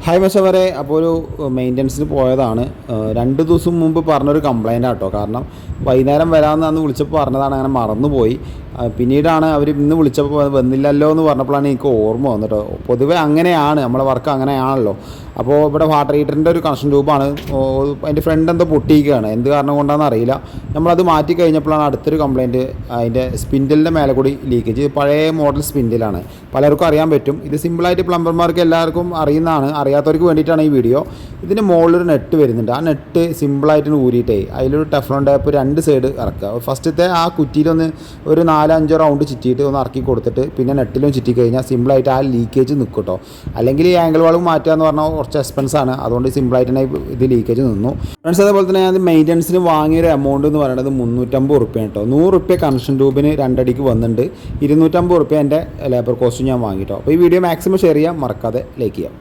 Hi മച്ചവരെ, അപ്പോൾ ഒരു മെയിൻ്റനൻസിന് പോയതാണ്. 2 ദിവസം മുമ്പ് പറഞ്ഞൊരു കംപ്ലൈൻ്റ് ആട്ടോ. കാരണം വൈകുന്നേരം വരാമെന്ന് അന്ന് വിളിച്ചപ്പോൾ പറഞ്ഞതാണ്, അങ്ങനെ മറന്നുപോയി. പിന്നീടാണ് അവർ ഇന്ന് വിളിച്ചപ്പോൾ വന്നില്ലല്ലോ എന്ന് പറഞ്ഞപ്പോഴാണ് എനിക്ക് ഓർമ്മ വന്നിട്ടോ. പൊതുവേ അങ്ങനെയാണ്, നമ്മളെ വർക്ക് അങ്ങനെയാണല്ലോ. അപ്പോൾ ഇവിടെ വാട്ടർ ഹീറ്ററിൻ്റെ ഒരു കണക്ഷൻ ട്യൂബാണ്. അതിൻ്റെ ഫ്രണ്ട് എന്തോ പൊട്ടിയിരിക്കുകയാണ്, എന്ത് കാരണം കൊണ്ടാണെന്ന് അറിയില്ല. നമ്മളത് മാറ്റി കഴിഞ്ഞപ്പോഴാണ് അടുത്തൊരു കംപ്ലയിൻറ്റ്, അതിൻ്റെ സ്പിൻഡിലിൻ്റെ മേലെ കൂടി ലീക്കേജ്. പഴയ മോഡൽ സ്പിൻഡിലാണ്, പലർക്കും അറിയാൻ പറ്റും. ഇത് സിമ്പിളായിട്ട് പ്ലംബർമാർക്ക് എല്ലാവർക്കും അറിയുന്നതാണ്, അറിയാത്തവർക്ക് വേണ്ടിയിട്ടാണ് ഈ വീഡിയോ. ഇതിൻ്റെ മുകളിലൊരു നെറ്റ് വരുന്നുണ്ട്. ആ നെറ്റ് സിമ്പിളായിട്ട് ഊരിയിട്ടേ അതിലൊരു ടെഫ്ലോൺ ടേപ്പ് 2 സൈഡ് ഇറക്കുക. ഫസ്റ്റത്തെ ആ കുറ്റിയിലൊന്ന് ഒരു 4-5 റൗണ്ട് ചുറ്റിയിട്ട് ഒന്ന് ഇറക്കി കൊടുത്തിട്ട് പിന്നെ നെറ്റിലും ചുറ്റി കഴിഞ്ഞാൽ സിമ്പിളായിട്ട് ആ ലീക്കേജ് നിൽക്കും കേട്ടോ. അല്ലെങ്കിൽ ഈ ആംഗിൾ വാൾവ് മാറ്റുക എന്ന് പറഞ്ഞാൽ കുറച്ച് എക്സ്പെൻസാണ്, അതുകൊണ്ട് സിമ്പിളായിട്ട് തന്നെ ഇത് ലീക്കേജ് നിന്നു. ഫ്രണ്ട്സ്, അതേപോലെ തന്നെ ഞാൻ മെയിൻ്റനൻസിന് വാങ്ങിയൊരു എമൗണ്ട് എന്ന് പറയുന്നത് 350 റുപ്യ കേട്ടോ. 100 റുപ്യ കണക്ഷൻ ട്യൂബിന് 2 അടിക്ക് വന്നിട്ടുണ്ട്. 250 റുപ്യ എൻ്റെ ലേബർ കോസ്റ്റ് ഞാൻ വാങ്ങിട്ടോ. അപ്പോൾ ഈ വീഡിയോ മാക്സിമം ഷെയർ ചെയ്യാൻ മറക്കാതെ ലൈക്ക് ചെയ്യാം.